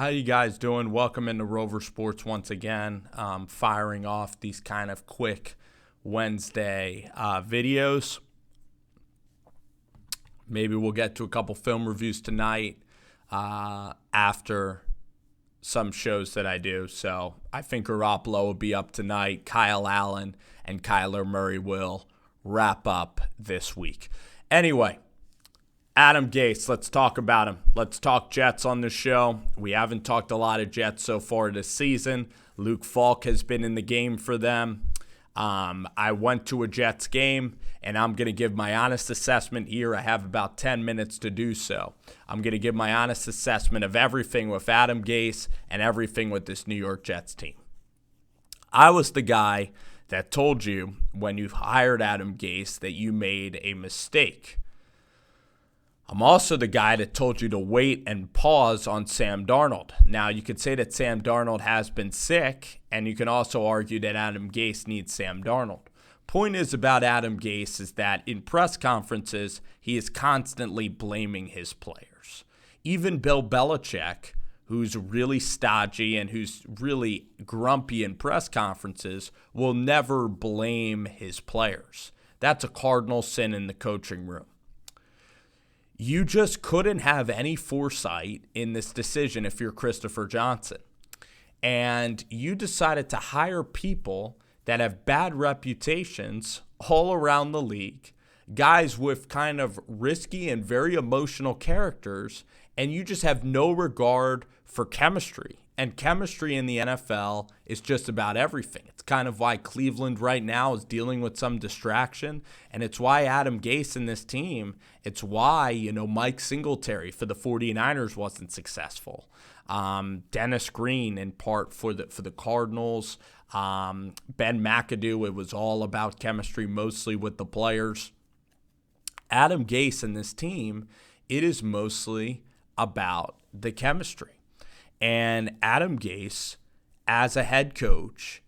How you guys doing? Welcome into Rover Sports once again. Firing off these kind of quick Wednesday videos. Maybe we'll get to a couple film reviews tonight after some shows that I do. So I think Garoppolo will be up tonight. Kyle Allen and Kyler Murray will wrap up this week. Anyway, Adam Gase, let's talk about him. Let's talk Jets on the show. We haven't talked a lot of Jets so far this season. Luke Falk has been in the game for them. I went to a Jets game, and I'm going to give my honest assessment here. I have about 10 minutes to do so. I'm going to give my honest assessment of everything with Adam Gase and everything with this New York Jets team. I was the guy that told you when you hired Adam Gase that you made a mistake. I'm also the guy that told you to wait and pause on Sam Darnold. Now, you could say that Sam Darnold has been sick, and you can also argue that Adam Gase needs Sam Darnold. Point is about Adam Gase is that in press conferences, he is constantly blaming his players. Even Bill Belichick, who's really stodgy and who's really grumpy in press conferences, will never blame his players. That's a cardinal sin in the coaching room. You just couldn't have any foresight in this decision if you're Christopher Johnson. And you decided to hire people that have bad reputations all around the league, guys with kind of risky and very emotional characters, and you just have no regard for chemistry. And chemistry in the NFL is just about everything. It's kind of why Cleveland right now is dealing with some distraction. And it's why Adam Gase and this team, it's why, Mike Singletary for the 49ers wasn't successful. Dennis Green in part for the Cardinals. Ben McAdoo, it was all about chemistry, mostly with the players. Adam Gase and this team, it is mostly about the chemistry. And Adam Gase, as a head coach,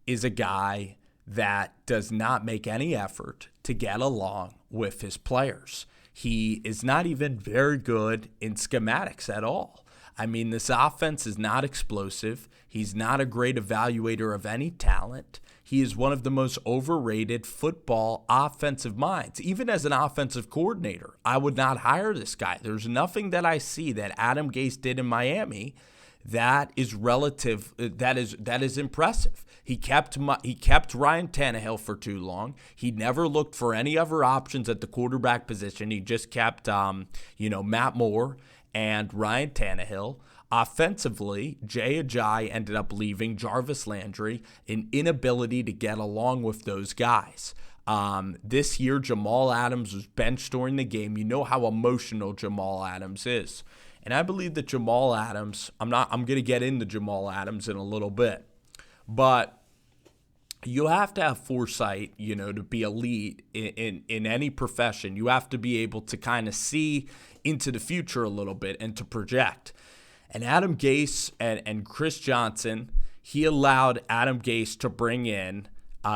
is a guy that does not make any effort to get along with his players. He is not even very good in schematics at all. I mean, this offense is not explosive. He's not a great evaluator of any talent. He is one of the most overrated football offensive minds. Even as an offensive coordinator, I would not hire this guy. There's nothing that I see that Adam Gase did in Miami that is relative. That is impressive. He kept Ryan Tannehill for too long. He never looked for any other options at the quarterback position. He just kept, Matt Moore and Ryan Tannehill. Offensively, Jay Ajayi ended up leaving, Jarvis Landry, an inability to get along with those guys. This year, Jamal Adams was benched during the game. You know how emotional Jamal Adams is. And I believe that Jamal Adams, I'm going to get into Jamal Adams in a little bit, but you have to have foresight, to be elite in any profession. You have to be able to kind of see into the future a little bit and to project. And Adam Gase and Chris Johnson, he allowed Adam Gase to bring in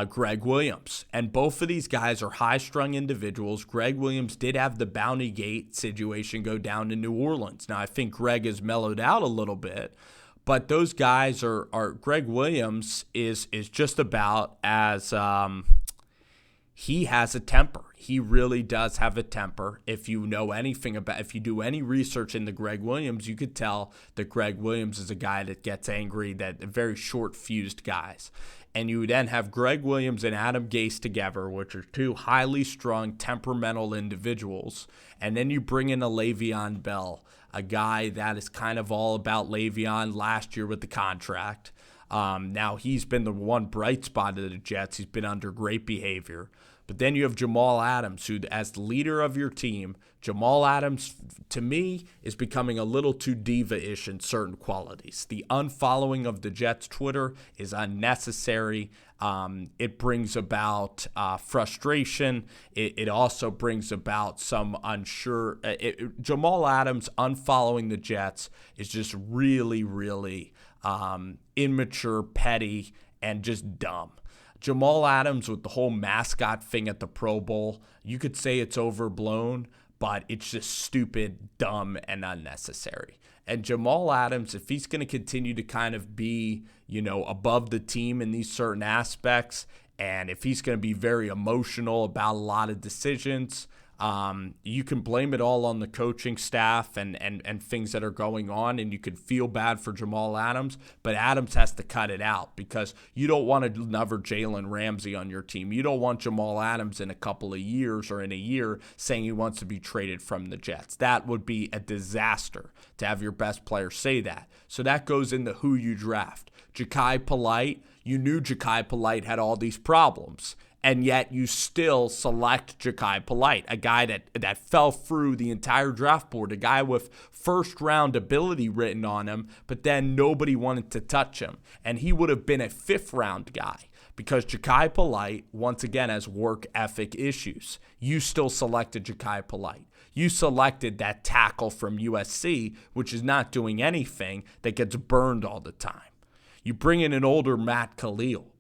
Greg Williams. And both of these guys are high-strung individuals. Greg Williams did have the Bounty Gate situation go down in New Orleans. Now, I think Greg has mellowed out a little bit, but those guys are Greg Williams is just about as he has a temper. He really does have a temper. If you do any research into Greg Williams, you could tell that Greg Williams is a guy that gets angry, that very short-fused guys. And you then have Greg Williams and Adam Gase together, which are two highly strung, temperamental individuals. And then you bring in a Le'Veon Bell, a guy that is kind of all about Le'Veon last year with the contract. Now he's been the one bright spot of the Jets. He's been under great behavior. But then you have Jamal Adams, who, as the leader of your team, Jamal Adams, to me, is becoming a little too diva-ish in certain qualities. The unfollowing of the Jets' Twitter is unnecessary. It brings about frustration. It also brings about some unsure. Jamal Adams unfollowing the Jets is just really, really immature, petty, and just dumb. Jamal Adams with the whole mascot thing at the Pro Bowl, you could say it's overblown, but it's just stupid, dumb, and unnecessary. And Jamal Adams, if he's going to continue to kind of be, above the team in these certain aspects, and if he's going to be very emotional about a lot of decisions, you can blame it all on the coaching staff and things that are going on, and you could feel bad for Jamal Adams, but Adams has to cut it out because you don't want another Jalen Ramsey on your team. You don't want Jamal Adams in a couple of years or in a year saying he wants to be traded from the Jets. That would be a disaster to have your best player say that. So that goes into who you draft. Ja'Kai Polite, you knew Ja'Kai Polite had all these problems, and yet you still select Ja'Kai Polite, a guy that fell through the entire draft board, a guy with first-round ability written on him, but then nobody wanted to touch him. And he would have been a fifth-round guy because Ja'Kai Polite, once again, has work ethic issues. You still selected Ja'Kai Polite. You selected that tackle from USC, which is not doing anything, that gets burned all the time. You bring in an older Matt Khalil.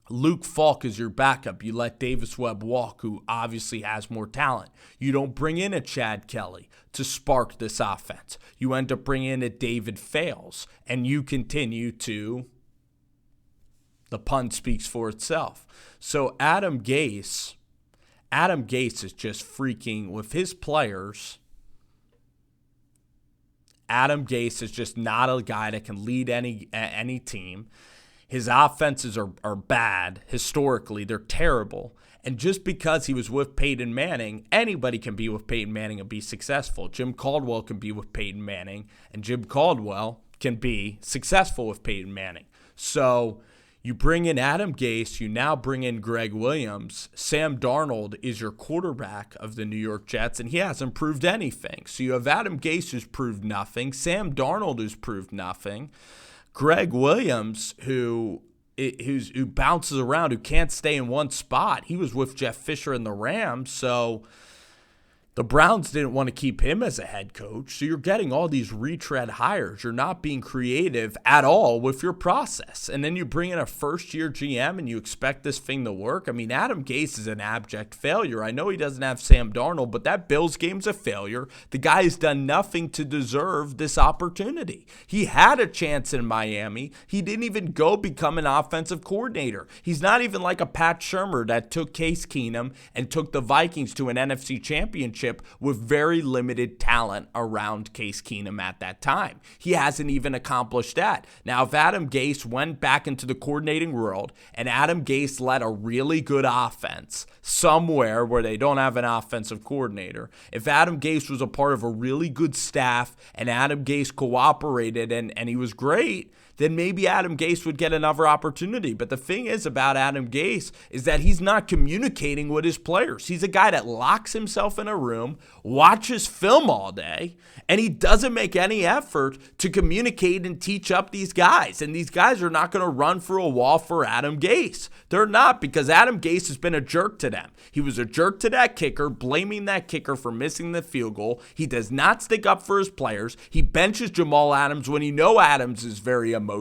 Luke Falk is your backup. You let Davis Webb walk, who obviously has more talent. You don't bring in a Chad Kelly to spark this offense. You end up bringing in a David Fales, and you continue to, the pun speaks for itself. So Adam Gase is just freaking with his players. Adam Gase is just not a guy that can lead any team. His offenses are bad. Historically, they're terrible. And just because he was with Peyton Manning, anybody can be with Peyton Manning and be successful. Jim Caldwell can be with Peyton Manning, and Jim Caldwell can be successful with Peyton Manning. So you bring in Adam Gase, you now bring in Greg Williams. Sam Darnold is your quarterback of the New York Jets, and he hasn't proved anything. So you have Adam Gase who's proved nothing, Sam Darnold who's proved nothing, Greg Williams who bounces around, who can't stay in one spot. He was with Jeff Fisher and the Rams, so the Browns didn't want to keep him as a head coach. So you're getting all these retread hires. You're not being creative at all with your process. And then you bring in a first-year GM and you expect this thing to work. I mean, Adam Gase is an abject failure. I know he doesn't have Sam Darnold, but that Bills game's a failure. The guy has done nothing to deserve this opportunity. He had a chance in Miami. He didn't even go become an offensive coordinator. He's not even like a Pat Shurmur that took Case Keenum and took the Vikings to an NFC championship with very limited talent around Case Keenum at that time. He hasn't even accomplished that. Now, if Adam Gase went back into the coordinating world and Adam Gase led a really good offense somewhere where they don't have an offensive coordinator, if Adam Gase was a part of a really good staff and Adam Gase cooperated and he was great, then maybe Adam Gase would get another opportunity. But the thing is about Adam Gase is that he's not communicating with his players. He's a guy that locks himself in a room, watches film all day, and he doesn't make any effort to communicate and teach up these guys. And these guys are not going to run through a wall for Adam Gase. They're not, because Adam Gase has been a jerk to them. He was a jerk to that kicker, blaming that kicker for missing the field goal. He does not stick up for his players. He benches Jamal Adams when he knows Adams is very emotional.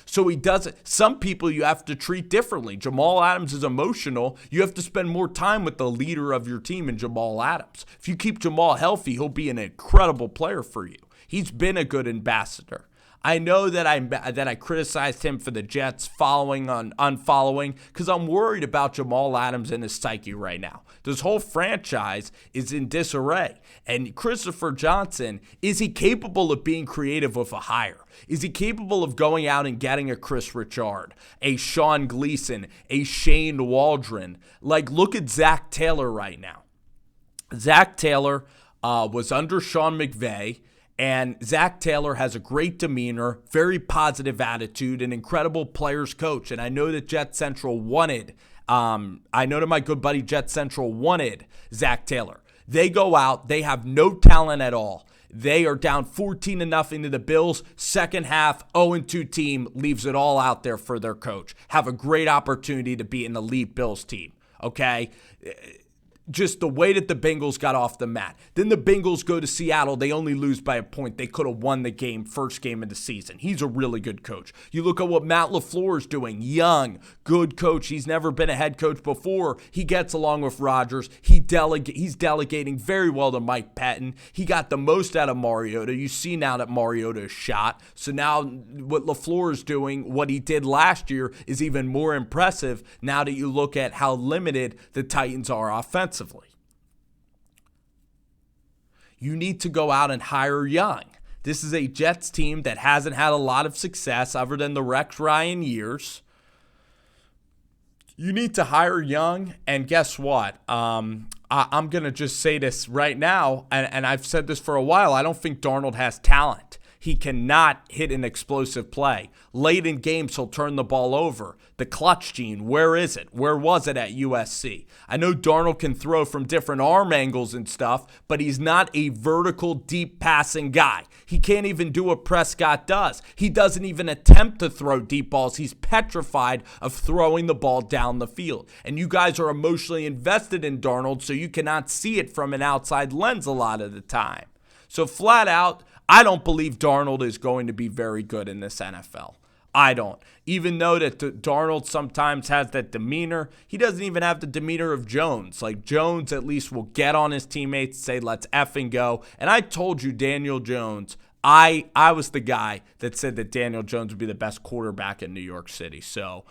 So he doesn't. Some people you have to treat differently. Jamal Adams is emotional. You have to spend more time with the leader of your team in Jamal Adams. If you keep Jamal healthy, he'll be an incredible player for you. He's been a good ambassador. I know that I criticized him for the Jets unfollowing because I'm worried about Jamal Adams and his psyche right now. This whole franchise is in disarray. And Christopher Johnson, is he capable of being creative with a hire? Is he capable of going out and getting a Chris Richard, a Sean Gleason, a Shane Waldron? Like, look at Zach Taylor right now. Zach Taylor was under Sean McVay. And Zach Taylor has a great demeanor, very positive attitude, an incredible players coach. And I know that Jet Central wanted, I know that my good buddy Jet Central wanted Zach Taylor. They go out, they have no talent at all. They are down 14-0 to the Bills. Second half, 0-2 team leaves it all out there for their coach. Have a great opportunity to be an elite Bills team, okay? just the way that the Bengals got off the mat. Then the Bengals go to Seattle. They only lose by a point. They could have won the game, first game of the season. He's a really good coach. You look at what Matt LaFleur is doing. Young, good coach. He's never been a head coach before. He gets along with Rodgers. He's delegating very well to Mike Patton. He got the most out of Mariota. You see now that Mariota is shot. So now what LaFleur is doing, what he did last year, is even more impressive now that you look at how limited the Titans are offensively. You need to go out and hire young. This is a Jets team that hasn't had a lot of success other than the Rex Ryan years. You need to hire young, and guess what? I'm going to just say this right now, and I've said this for a while. I don't think Darnold has talent. He cannot hit an explosive play. Late in games, he'll turn the ball over. The clutch gene, where is it? Where was it at USC? I know Darnold can throw from different arm angles and stuff, but he's not a vertical, deep passing guy. He can't even do what Prescott does. He doesn't even attempt to throw deep balls. He's petrified of throwing the ball down the field. And you guys are emotionally invested in Darnold, so you cannot see it from an outside lens a lot of the time. So flat out, I don't believe Darnold is going to be very good in this NFL. I don't. Even though that Darnold sometimes has that demeanor, he doesn't even have the demeanor of Jones. Like, Jones at least will get on his teammates, say, let's effing go. And I told you, Daniel Jones, I was the guy that said that Daniel Jones would be the best quarterback in New York City. So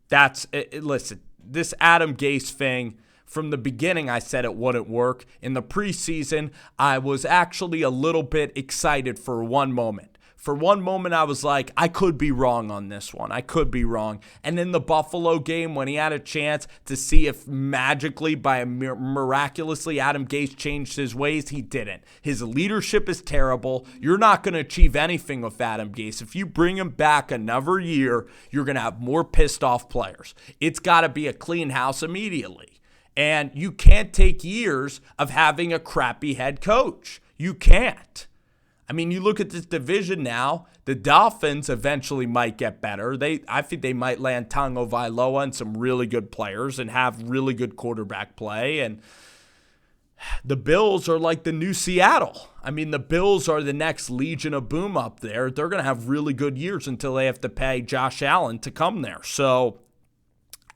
that's it. Listen, this Adam Gase thing, from the beginning, I said it wouldn't work. In the preseason, I was actually a little bit excited for one moment. For one moment, I was like, I could be wrong on this one. I could be wrong. And in the Buffalo game, when he had a chance to see if magically, miraculously, Adam Gase changed his ways, he didn't. His leadership is terrible. You're not going to achieve anything with Adam Gase. If you bring him back another year, you're going to have more pissed off players. It's got to be a clean house immediately. And you can't take years of having a crappy head coach. You can't. I mean, you look at this division now, the Dolphins eventually might get better. I think they might land Tonga Vailoa and some really good players and have really good quarterback play. And the Bills are like the new Seattle. I mean, the Bills are the next Legion of Boom up there. They're going to have really good years until they have to pay Josh Allen to come there. So,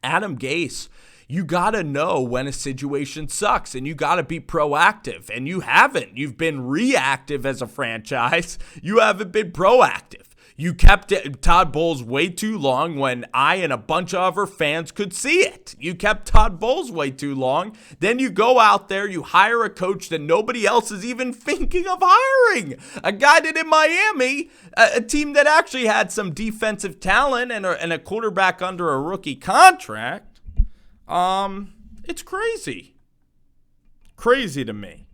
Adam Gase, you got to know when a situation sucks, and you got to be proactive, and you haven't. You've been reactive as a franchise. You haven't been proactive. You kept Todd Bowles way too long when I and a bunch of other fans could see it. You kept Todd Bowles way too long. Then you go out there, you hire a coach that nobody else is even thinking of hiring. A guy that in Miami, a team that actually had some defensive talent and a quarterback under a rookie contract. It's crazy. Crazy to me.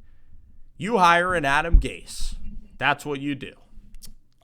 You hire an Adam Gase. That's what you do.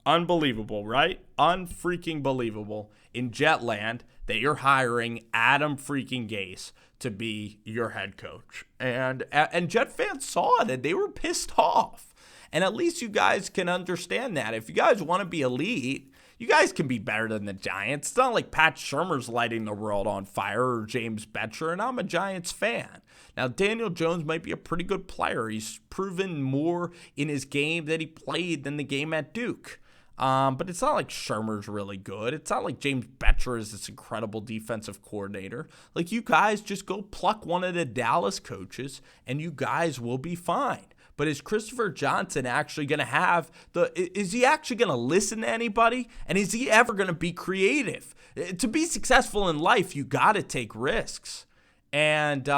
Unbelievable, right? Unfreaking believable in Jetland that you're hiring Adam freaking Gase to be your head coach. And Jet fans saw it and they were pissed off. And at least you guys can understand that. If you guys want to be elite, you guys can be better than the Giants. It's not like Pat Shurmur's lighting the world on fire or James Betcher, and I'm a Giants fan. Now, Daniel Jones might be a pretty good player. He's proven more in his game that he played than the game at Duke. But it's not like Shurmur's really good. It's not like James Betcher is this incredible defensive coordinator. Like, you guys just go pluck one of the Dallas coaches, and you guys will be fine. But is Christopher Johnson actually going to have is he actually going to listen to anybody? And is he ever going to be creative? To be successful in life, you got to take risks. And,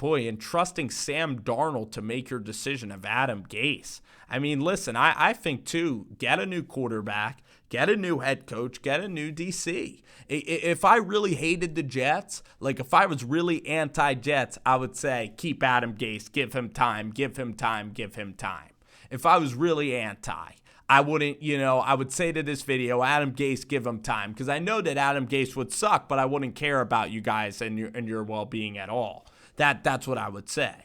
entrusting Sam Darnold to make your decision of Adam Gase. I mean, listen, I think, too, get a new quarterback, get a new head coach, get a new DC. If I really hated the Jets, like if I was really anti-Jets, I would say keep Adam Gase, give him time, give him time, give him time. If I was really anti, I wouldn't, I would say to this video, Adam Gase, give him time. Because I know that Adam Gase would suck, but I wouldn't care about you guys and your well-being at all. That's what I would say.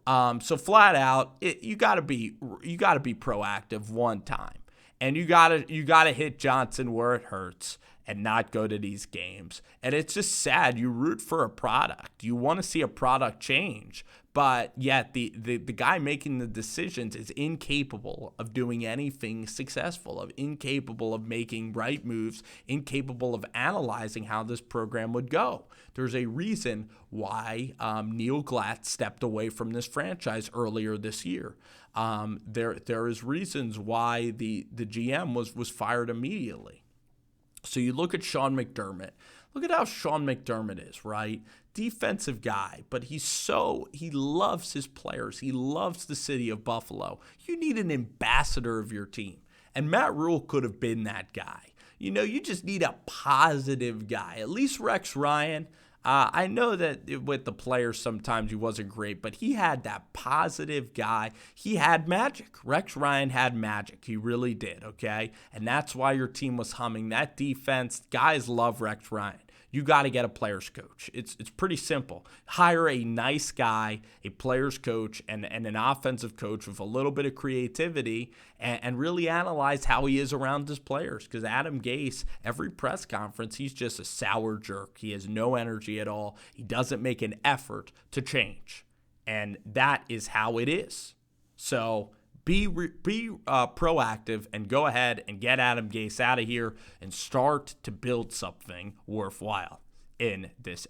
So flat out, you got to be proactive one time. And you gotta hit Johnson where it hurts and not go to these games. And it's just sad. You root for a product. You want to see a product change, but yet the guy making the decisions is incapable of doing anything successful, incapable of making right moves, incapable of analyzing how this program would go. There's a reason why Neil Glatt stepped away from this franchise earlier this year. There is reasons why the GM was fired immediately. So you look at Sean McDermott. Look at how Sean McDermott is, right? Defensive guy, but he loves his players. He loves the city of Buffalo. You need an ambassador of your team. And Matt Rule could have been that guy. You just need a positive guy. At least Rex Ryan. I know that with the players sometimes he wasn't great, but he had that positive guy. He had magic. Rex Ryan had magic. He really did, okay? And that's why your team was humming. That defense, guys love Rex Ryan. You got to get a player's coach. It's pretty simple. Hire a nice guy, a player's coach, and an offensive coach with a little bit of creativity and really analyze how he is around his players. Because Adam Gase, every press conference, he's just a sour jerk. He has no energy at all. He doesn't make an effort to change. And that is how it is. So be proactive and go ahead and get Adam Gase out of here and start to build something worthwhile in this